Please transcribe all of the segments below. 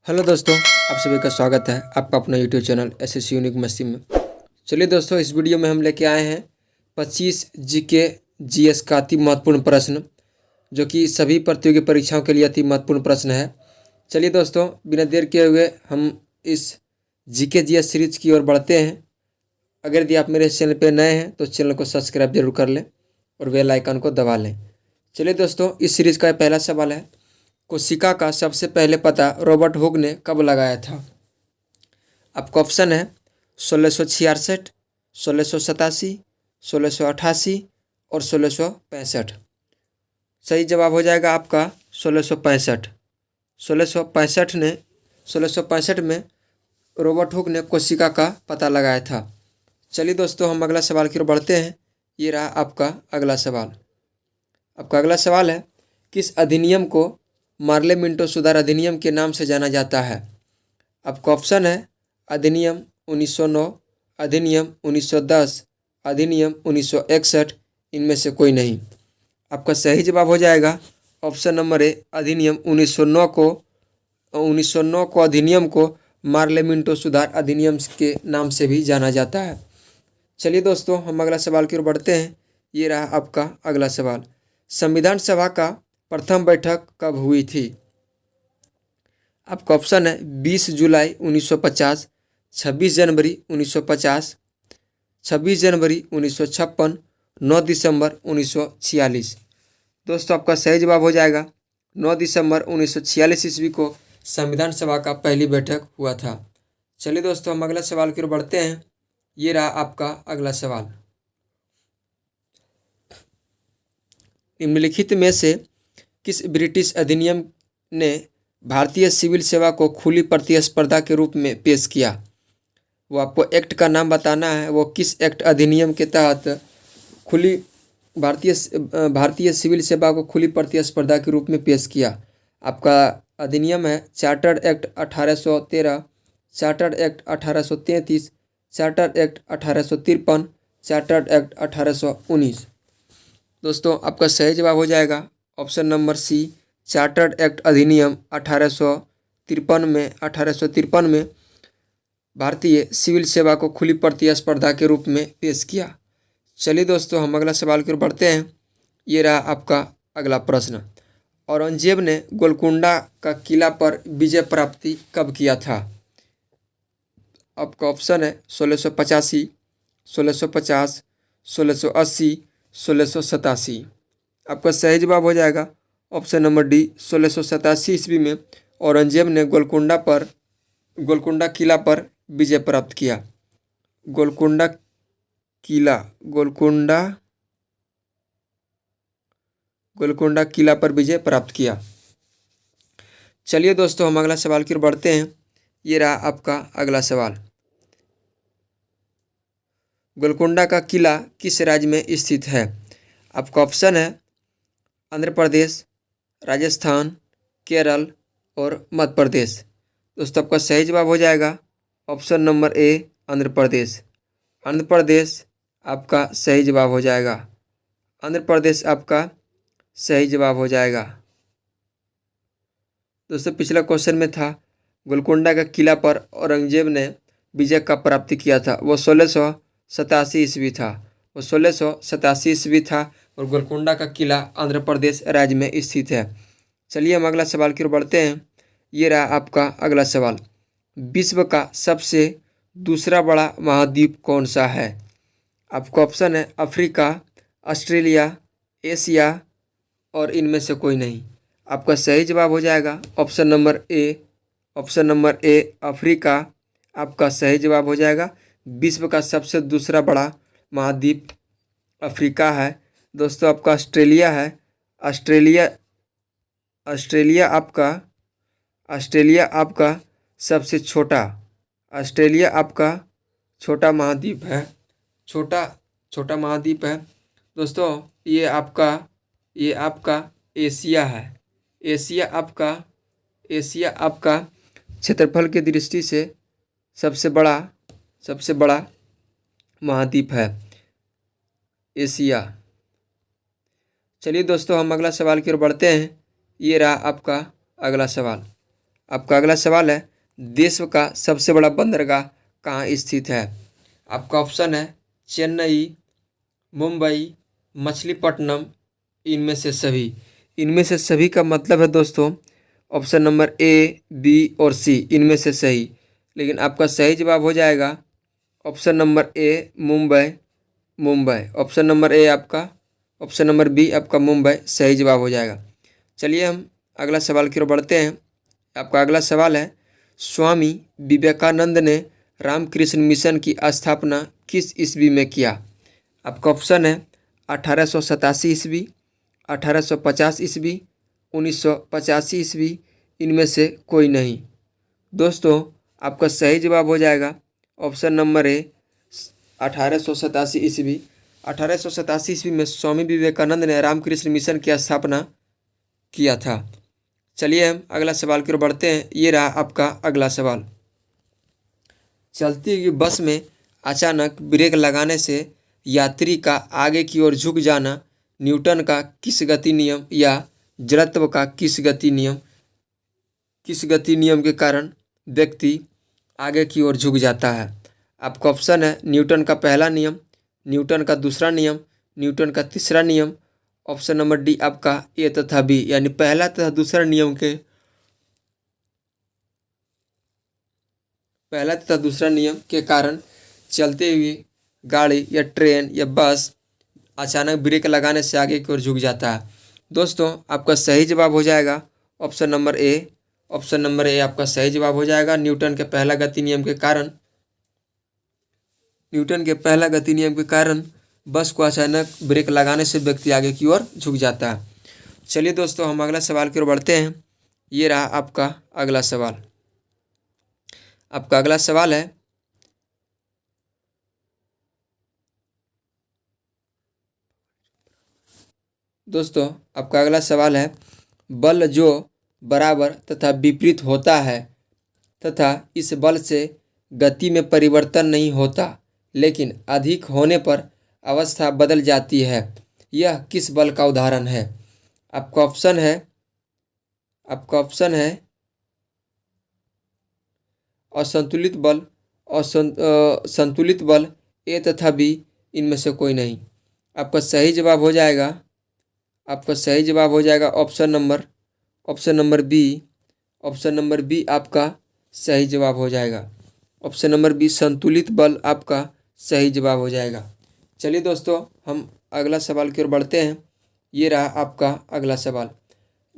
Hello दोस्तों, आप सभी का स्वागत है आपका अपना यूट्यूब चैनल एसएससी यूनिक मस्ती में। चलिए दोस्तों, इस वीडियो में हम लेके आए हैं 25 जीके जीएस का अति महत्वपूर्ण प्रश्न, जो कि सभी प्रतियोगी परीक्षाओं के लिए अति महत्वपूर्ण प्रश्न है। चलिए दोस्तों, बिना देर किए हुए हम इस जीके जीएस सीरीज की ओर बढ़ते हैं। अगर यदि आप मेरे चैनल पर नए हैं तो चैनल को सब्सक्राइब जरूर कर लें और बेल आइकन को दबा लें। चलिए दोस्तों, इस सीरीज का पहला सवाल है, कोशिका का सबसे पहले पता रॉबर्ट हुक ने कब लगाया था? आपका ऑप्शन है 1666, 1687, 1688 और 1665। सही जवाब हो जाएगा आपका 1665। 1665 में रॉबर्ट हुक ने कोशिका का पता लगाया था। चलिए दोस्तों, हम अगला सवाल की ओर बढ़ते हैं। ये रहा आपका अगला सवाल। आपका अगला सवाल है, किस अधिनियम को मार्ले मिंटो सुधार अधिनियम के नाम से जाना जाता है? आपका ऑप्शन है अधिनियम 1909, अधिनियम 1910, अधिनियम 1961, इनमें से कोई नहीं। आपका सही जवाब हो जाएगा ऑप्शन नंबर ए, अधिनियम 1909 को अधिनियम को मार्ले मिंटो सुधार अधिनियम के नाम से भी जाना जाता है। चलिए दोस्तों, हम अगला सवाल की ओर बढ़ते हैं। ये रहा आपका अगला सवाल। संविधान सभा का प्रथम बैठक कब हुई थी? आपका ऑप्शन है 20 जुलाई 1950, 26 जनवरी 1950, 26 जनवरी 1956, 9 दिसंबर 1946। दोस्तों, आपका सही जवाब हो जाएगा 9 दिसंबर 1946 ईस्वी को संविधान सभा का पहली बैठक हुआ था। चलिए दोस्तों, हम अगला सवाल की ओर बढ़ते हैं। ये रहा आपका अगला सवाल। निम्नलिखित में से किस ब्रिटिश अधिनियम ने भारतीय सिविल सेवा को खुली प्रतिस्पर्धा के रूप में पेश किया? वो आपको एक्ट का नाम बताना है। वो किस एक्ट अधिनियम के तहत खुली भारतीय सिविल सेवा को खुली प्रतिस्पर्धा के रूप में पेश किया? आपका अधिनियम है charter act 1813, charter act 1833, charter act 1853, charter act 1819। दोस्तों, आपका सही जवाब हो जाएगा option number C, chartered act अधिनियम 1853 में भारतीय सिविल सेवा को खुली प्रतिस्पर्धा के रूप में पेश किया। चलिए दोस्तों, हम अगला सवाल की ओर बढ़ते हैं। ये रहा आपका अगला प्रश्न। औरंगजेब ने गोलकुंडा का किला पर विजय प्राप्ति कब किया था? आपका ऑप्शन है 1685, 1650, 1680, 1687। आपका सही जवाब हो जाएगा ऑप्शन नंबर डी, 1687 ईस्वी में औरंगजेब ने गोलकुंडा किला पर विजय प्राप्त किया। गोलकुंडा किला पर विजय प्राप्त किया। चलिए दोस्तों, हम अगला सवाल की ओर बढ़ते हैं। ये रहा आपका अगला सवाल। गोलकुंडा का किला किस राज्य में स्थित है? आपका ऑप्शन है आंध्र प्रदेश, राजस्थान, केरल और मध्य प्रदेश। दोस्तों, आपका सही जवाब हो जाएगा option number A, Andhra Pradesh. Andhra Pradesh आपका सही जवाब हो जाएगा। आंध्र प्रदेश आपका सही जवाब हो जाएगा। दोस्तों, पिछला क्वेश्चन में था गोलकुंडा का किला पर औरंगजेब ने विजय कब प्राप्ति किया था। वो 1687 ईस्वी था और गोलकुंडा का किला आंध्र प्रदेश राज्य में स्थित है। चलिए हम अगला सवाल की ओर बढ़ते हैं। ये रहा आपका अगला सवाल। विश्व का सबसे दूसरा बड़ा महाद्वीप कौन सा है? आपका ऑप्शन है अफ्रीका, ऑस्ट्रेलिया, एशिया और इनमें से कोई नहीं। आपका सही जवाब हो जाएगा ऑप्शन नंबर ए, अफ्रीका आपका सही जवाब हो जाएगा। विश्व का सबसे दूसरा बड़ा महाद्वीप अफ्रीका है। दोस्तों, आपका ऑस्ट्रेलिया है। ऑस्ट्रेलिया आपका सबसे छोटा महाद्वीप है। छोटा महाद्वीप है। दोस्तों, ये आपका एशिया है। एशिया आपका क्षेत्रफल की दृष्टि से सबसे बड़ा महाद्वीप है एशिया। चलिए दोस्तों, हम अगला सवाल की ओर बढ़ते हैं। ये रहा आपका अगला सवाल। आपका अगला सवाल है, विश्व का सबसे बड़ा बंदरगाह कहाँ स्थित है? आपका ऑप्शन है चेन्नई, मुंबई, मछलीपट्टनम, इनमें से सभी। इनमें से सभी का मतलब है दोस्तों ऑप्शन नंबर ए, बी और सी, इनमें से सही। लेकिन आपका सही जवाब हो जाएगा option number A, Mumbai. Mumbai option number A आपका, ऑप्शन नंबर बी आपका मुंबई सही जवाब हो जाएगा। चलिए हम अगला सवाल की ओर बढ़ते हैं। आपका अगला सवाल है, स्वामी विवेकानंद ने रामकृष्ण मिशन की स्थापना किस ईस्वी में किया? आपका ऑप्शन है 1887 ईस्वी, 1850 ईस्वी, 1985 ईस्वी, इनमें से कोई नहीं। दोस्तों आपका सही जवाब हो जाएगा ऑप्शन नंबर ए, 1887 ईस्वी। 1887 ईस्वी में स्वामी विवेकानंद ने रामकृष्ण मिशन की स्थापना किया था। चलिए हम अगला सवाल की ओर बढ़ते हैं। ये रहा आपका अगला सवाल, चलती हुई बस में अचानक ब्रेक लगाने से यात्री का आगे की ओर झुक जाना न्यूटन का किस गति नियम या जड़त्व का किस गति नियम के कारण व्यक्ति आगे की ओर झुक जाता है? आपका ऑप्शन है न्यूटन का पहला नियम, न्यूटन का दूसरा नियम, न्यूटन का तीसरा नियम, ऑप्शन नंबर डी आपका ए तथा बी, यानी पहला तथा दूसरा नियम के, पहला तथा दूसरा नियम के कारण चलते हुए गाड़ी या ट्रेन या बस अचानक ब्रेक लगाने से आगे की ओर झुक जाता है। दोस्तों आपका सही जवाब हो जाएगा option number A. Option number A आपका सही जवाब हो जाएगा। न्यूटन के पहला गति नियम के कारण, न्यूटन के पहला गति नियम के कारण बस को अचानक ब्रेक लगाने से व्यक्ति आगे की ओर झुक जाता है। चलिए दोस्तों हम अगला सवाल की ओर बढ़ते हैं। ये रहा आपका अगला सवाल। आपका अगला सवाल है, दोस्तों आपका अगला सवाल है, बल जो बराबर तथा विपरीत होता है तथा इस बल से गति में परिवर्तन नहीं होता लेकिन अधिक होने पर अवस्था बदल जाती है, यह किस बल का उदाहरण है? आपका ऑप्शन है असंतुलित बल और संतुलित बल, ए तथा बी, इनमें से कोई नहीं। आपका सही जवाब हो जाएगा, आपका सही जवाब हो जाएगा option number B. Option number B आपका सही जवाब हो जाएगा। ऑप्शन नंबर बी संतुलित बल आपका सही जवाब हो जाएगा। चलिए दोस्तों हम अगला सवाल की ओर बढ़ते हैं। ये रहा आपका अगला सवाल,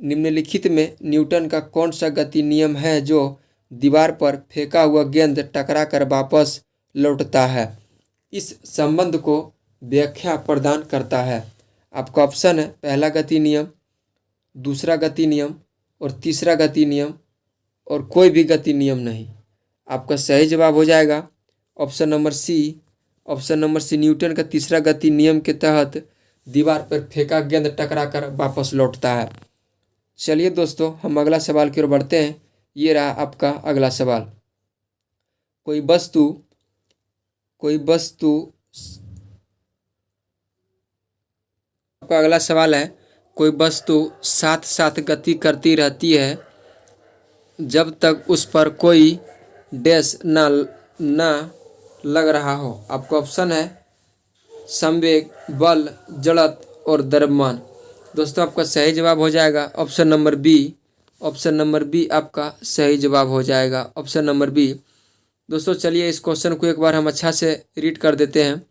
निम्नलिखित में न्यूटन का कौन सा गति नियम है जो दीवार पर फेंका हुआ गेंद टकरा कर वापस लौटता है? इस संबंध को व्याख्या प्रदान करता है। आपका ऑप्शन है पहला गति नियम, दूसरा गति नियम और तीसरा गति नियम और कोई भी गति नियम नहीं। आपका सही जवाब हो जाएगा option number C. Option number C Newton का तीसरा गति नियम के तहत दीवार पर फेंका गेंद टकरा कर वापस लौटता है। चलिए दोस्तों हम अगला सवाल की ओर बढ़ते हैं। ये रहा आपका अगला सवाल, कोई वस्तु आपका अगला सवाल है, कोई वस्तु साथ साथ गति करती रहती है जब तक उस पर कोई डैश ना लग रहा हो। आपका ऑप्शन है संवेग, बल, जड़त्व और द्रव्यमान। दोस्तों आपका सही जवाब हो जाएगा option number B. Option number B आपका सही जवाब हो जाएगा, ऑप्शन नंबर बी। दोस्तों चलिए इस क्वेश्चन को एक बार हम अच्छा से रीड कर देते हैं।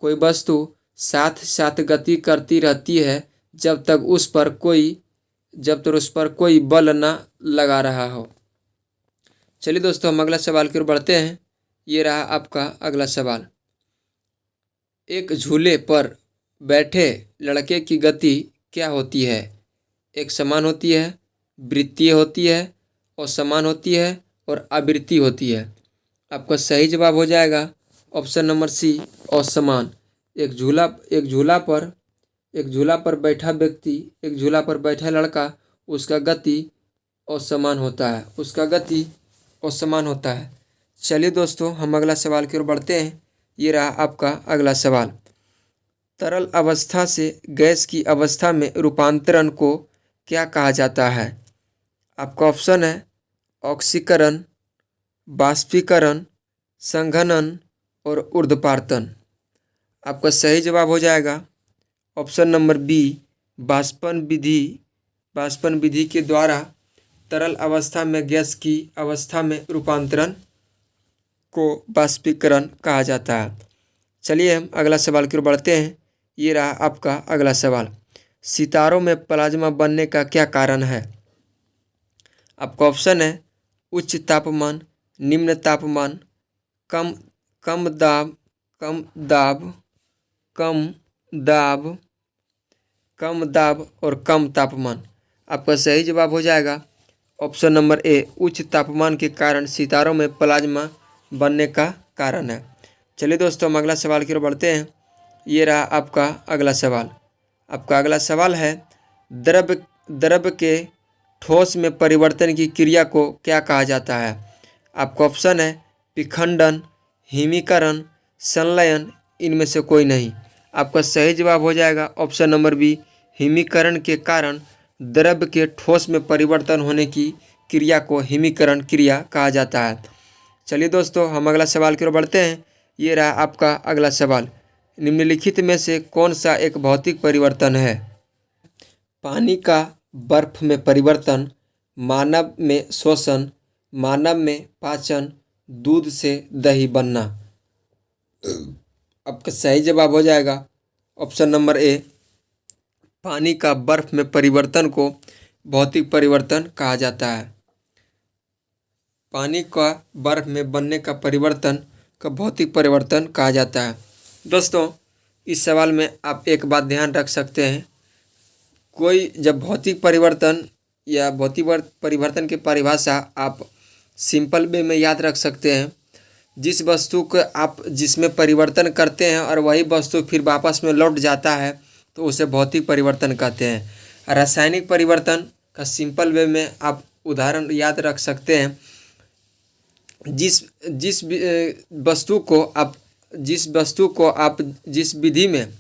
कोई वस्तु साथ साथ गति करती रहती है जब तक उस पर कोई बल ना लगा रहा हो। चलिए दोस्तों हम अगला सवाल की ओर बढ़ते हैं। ये रहा आपका अगला सवाल, एक झूले पर बैठे लड़के की गति क्या होती है? एक समान होती है, वृत्तीय होती है, असमान होती है और आवृत्ति होती है। आपका सही जवाब हो जाएगा ऑप्शन नंबर सी, असमान। एक झूला पर बैठा व्यक्ति, एक झूला पर बैठा लड़का, उसका गति असमान होता है। चलिए दोस्तों हम अगला सवाल की ओर बढ़ते हैं। ये रहा आपका अगला सवाल, तरल अवस्था से गैस की अवस्था में रूपांतरण को क्या कहा जाता है? आपका ऑप्शन है ऑक्सीकरण, बाष्पीकरण, संघनन और ऊर्ध्वपातन। आपका सही जवाब हो जाएगा ऑप्शन नंबर बी, बाष्पन विधि। बाष्पन विधि के द्वारा तरल अवस्था में गैस की अवस्था में रूपांतरण को बाष्पीकरण कहा जाता है। चलिए हम अगला सवाल की ओर बढ़ते हैं। ये रहा आपका अगला सवाल। सितारों में प्लाज्मा बनने का क्या कारण है? आपका ऑप्शन है उच्च तापमान, निम्न तापमान, कम कम दाब कम दाब कम दाब कम दाब और कम तापमान। आपका सही जवाब हो जाएगा ऑप्शन नंबर ए, उच्च तापमान के कारण सितारों में प्लाज्मा बनने का कारण है। चलिए दोस्तों हम अगला सवाल की ओर बढ़ते हैं। ये रहा आपका अगला सवाल। आपका अगला सवाल है द्रव के ठोस में परिवर्तन की क्रिया को क्या कहा जाता है? आपका ऑप्शन है विखंडन, हिमीकरण, संलयन, इनमें से कोई नहीं। आपका सही जवाब हो जाएगा ऑप्शन नंबर बी, हिमीकरण के कारण द्रव के ठोस में परिवर्तन होने की क्रिया को हिमीकरण क्रिया कहा जाता है। चलिए दोस्तों हम अगला सवाल की ओर बढ़ते हैं। ये रहा आपका अगला सवाल। निम्नलिखित में से कौन सा एक भौतिक परिवर्तन है? पानी का बर्फ में परिवर्तन, मानव में श्वसन, मानव में पाचन, दूध से दही बनना। आपका सही जवाब हो जाएगा ऑप्शन नंबर ए, पानी का बर्फ में परिवर्तन को भौतिक परिवर्तन कहा जाता है। पानी का बर्फ में बनने का परिवर्तन का भौतिक परिवर्तन कहा जाता है। दोस्तों इस सवाल में आप एक बात ध्यान रख सकते हैं, कोई जब भौतिक परिवर्तन या भौतिक परिवर्तन की परिभाषा आप सिंपल वे में याद रख सकते हैं। जिस वस्तु को आप जिसमें परिवर्तन करते हैं और वही वस्तु फिर वापस में लौट जाता है तो उसे भौतिक परिवर्तन कहते हैं। रासायनिक परिवर्तन का सिंपल वे में आप उदाहरण याद रख सकते हैं। जिस वस्तु को आप जिस विधि में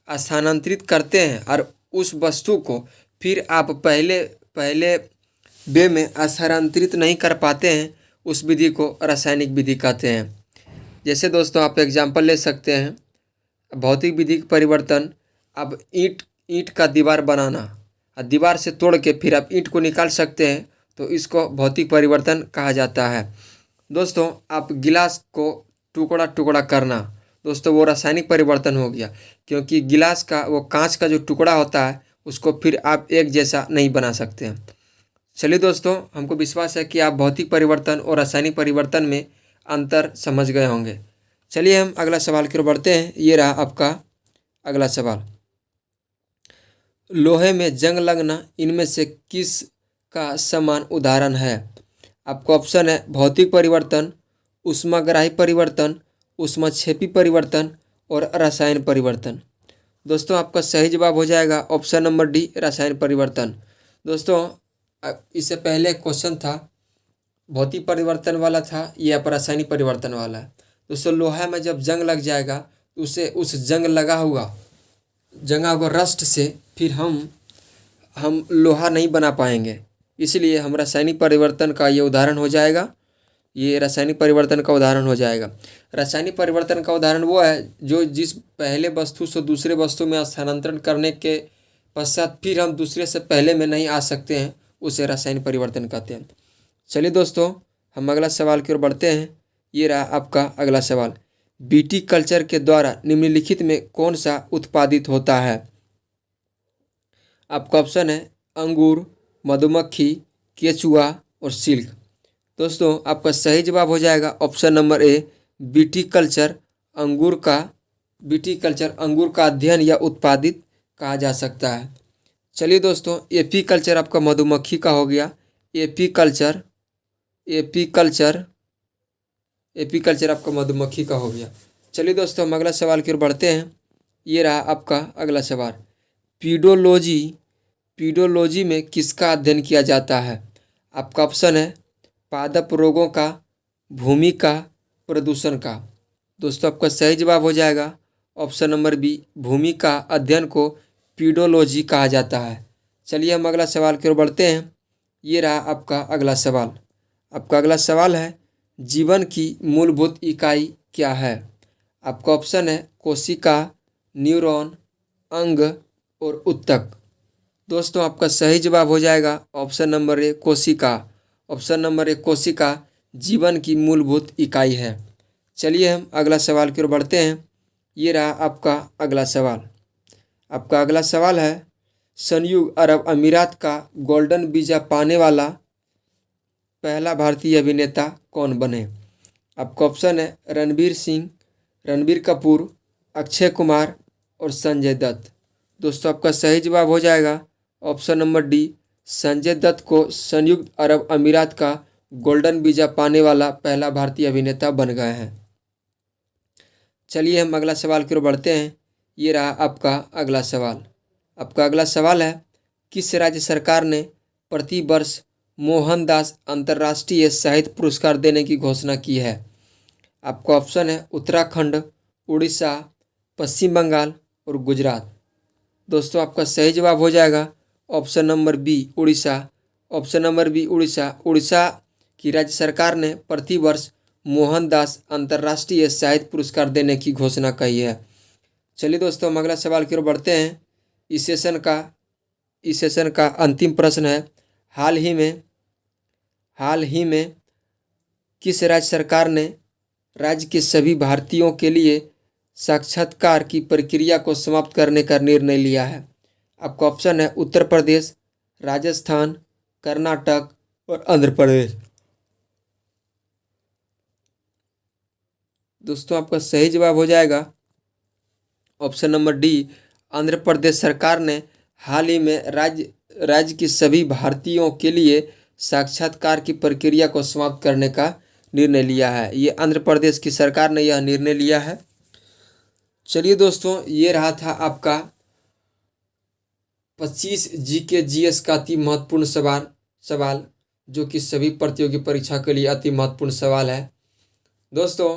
स्थानांतरित करते हैं और उस वस्तु को फिर आप पहले वे में स्थानांतरित नहीं कर पाते हैं, उस विधि को रासायनिक विधि कहते हैं। जैसे दोस्तों आप एग्जाम्पल ले सकते हैं, भौतिक विधि का परिवर्तन, अब ईंट का दीवार बनाना, दीवार से तोड़ के फिर आप ईंट को निकाल सकते हैं, तो इसको भौतिक परिवर्तन कहा जाता है। दोस्तों आप गिलास को टुकड़ा टुकड़ा करना, दोस्तों वो रासायनिक परिवर्तन हो गया, क्योंकि गिलास का वो कांच का जो टुकड़ा होता है उसको फिर आप एक जैसा नहीं बना सकते हैं। चलिए दोस्तों हमको विश्वास है कि आप भौतिक परिवर्तन और रासायनिक परिवर्तन में अंतर समझ गए होंगे। चलिए हम अगला सवाल की ओर बढ़ते हैं। ये रहा आपका अगला सवाल। लोहे में जंग लगना इनमें से किस का समान उदाहरण है? आपका ऑप्शन है भौतिक परिवर्तन, ऊष्माग्राही परिवर्तन, ऊष्माक्षेपी परिवर्तन और रसायन परिवर्तन। दोस्तों आपका सही जवाब हो जाएगा ऑप्शन नंबर डी, रसायन परिवर्तन। दोस्तों इससे पहले क्वेश्चन था भौतिक परिवर्तन वाला था, ये आप रासायनिक परिवर्तन वाला है। दोस्तों लोहा में जब जंग लग जाएगा तो उसे उस जंग लगा हुआ रस्ट से फिर हम लोहा नहीं बना पाएंगे, इसलिए हम रासायनिक परिवर्तन का ये उदाहरण हो जाएगा। ये रासायनिक परिवर्तन का उदाहरण हो जाएगा। रासायनिक परिवर्तन का उदाहरण वो है जो जिस पहले वस्तु से दूसरे वस्तु में स्थानांतरण करने के पश्चात फिर हम दूसरे से पहले में नहीं आ सकते हैं, उसे रासायनिक परिवर्तन कहते हैं। चलिए दोस्तों हम अगला सवाल की ओर बढ़ते हैं। ये रहा आपका अगला सवाल। बीटी कल्चर के द्वारा निम्नलिखित में कौन सा उत्पादित होता है? आपका ऑप्शन है अंगूर, मधुमक्खी, केचुआ और सिल्क। दोस्तों आपका सही जवाब हो जाएगा option number A, BT culture अंगूर का अध्ययन या उत्पादित कहा जा सकता है। चलिए दोस्तों एपी कल्चर आपका मधुमक्खी का हो गया। एपी कल्चर आपका मधुमक्खी का हो गया। चलिए दोस्तों हम अगला सवाल की ओर बढ़ते हैं। ये रहा आपका अगला सवाल। पीडोलॉजी में किसका अध्ययन किया जाता है? आपका ऑप्शन है पादप रोगों का, भूमि का, प्रदूषण का। दोस्तों आपका सही जवाब हो जाएगा ऑप्शन नंबर बी, भूमि का अध्ययन को पीडोलॉजी कहा जाता है। चलिए हम अगला सवाल की ओर बढ़ते हैं। ये रहा आपका अगला सवाल। आपका अगला सवाल है, जीवन की मूलभूत इकाई क्या है? आपका ऑप्शन है कोशिका, न्यूरॉन, अंग और ऊतक। दोस्तों आपका सही जवाब हो जाएगा ऑप्शन नंबर ए कोशिका। ऑप्शन नंबर ए कोशिका जीवन की मूलभूत इकाई है। चलिए हम अगला सवाल की ओर बढ़ते हैं। ये रहा आपका अगला सवाल। आपका अगला सवाल है, संयुक्त अरब अमीरात का गोल्डन वीजा पाने वाला पहला भारतीय अभिनेता कौन बने? आपका ऑप्शन है रणवीर सिंह, रणबीर कपूर, अक्षय कुमार और संजय दत्त। दोस्तों आपका सही जवाब हो जाएगा option number D, Sanjay Dutt को संयुक्त अरब अमीरात का गोल्डन वीजा पाने वाला पहला भारतीय अभिनेता बन गए हैं। चलिए हम अगला सवाल की ओर बढ़ते हैं। ये रहा आपका अगला सवाल। आपका अगला सवाल है, किस राज्य सरकार ने प्रति वर्ष मोहनदास अंतर्राष्ट्रीय साहित्य पुरस्कार देने की घोषणा की है? आपका ऑप्शन है उत्तराखंड, उड़ीसा, पश्चिम बंगाल और गुजरात। दोस्तों आपका सही जवाब हो जाएगा option number B Orissa. Option number B Orissa. Orissa की राज्य सरकार ने प्रति वर्ष मोहनदास अंतर्राष्ट्रीय साहित्य पुरस्कार देने की घोषणा की है। चलिए दोस्तों हम अगला सवाल की ओर बढ़ते हैं। इस सेशन का अंतिम प्रश्न है, हाल ही में किस राज्य सरकार ने राज्य के सभी भारतीयों के लिए साक्षात्कार की प्रक्रिया को समाप्त करने का निर्णय लिया है? आपका ऑप्शन है उत्तर प्रदेश, राजस्थान, कर्नाटक और आंध्र प्रदेश। दोस्तों आपका सही जवाब हो जाएगा option number D, Andhra Pradesh सरकार ने हाल ही में राज्य के सभी भारतीयों के लिए साक्षात्कार की प्रक्रिया को समाप्त करने का निर्णय लिया है। ये आंध्र प्रदेश की सरकार ने यह निर्णय लिया है। चलिए दोस्तों ये रहा था आपका 25 जीके जीएस का अति महत्वपूर्ण सवाल जो कि सभी प्रतियोगी परीक्षा के लिए अति महत्वपूर्ण सवाल है। दोस्तों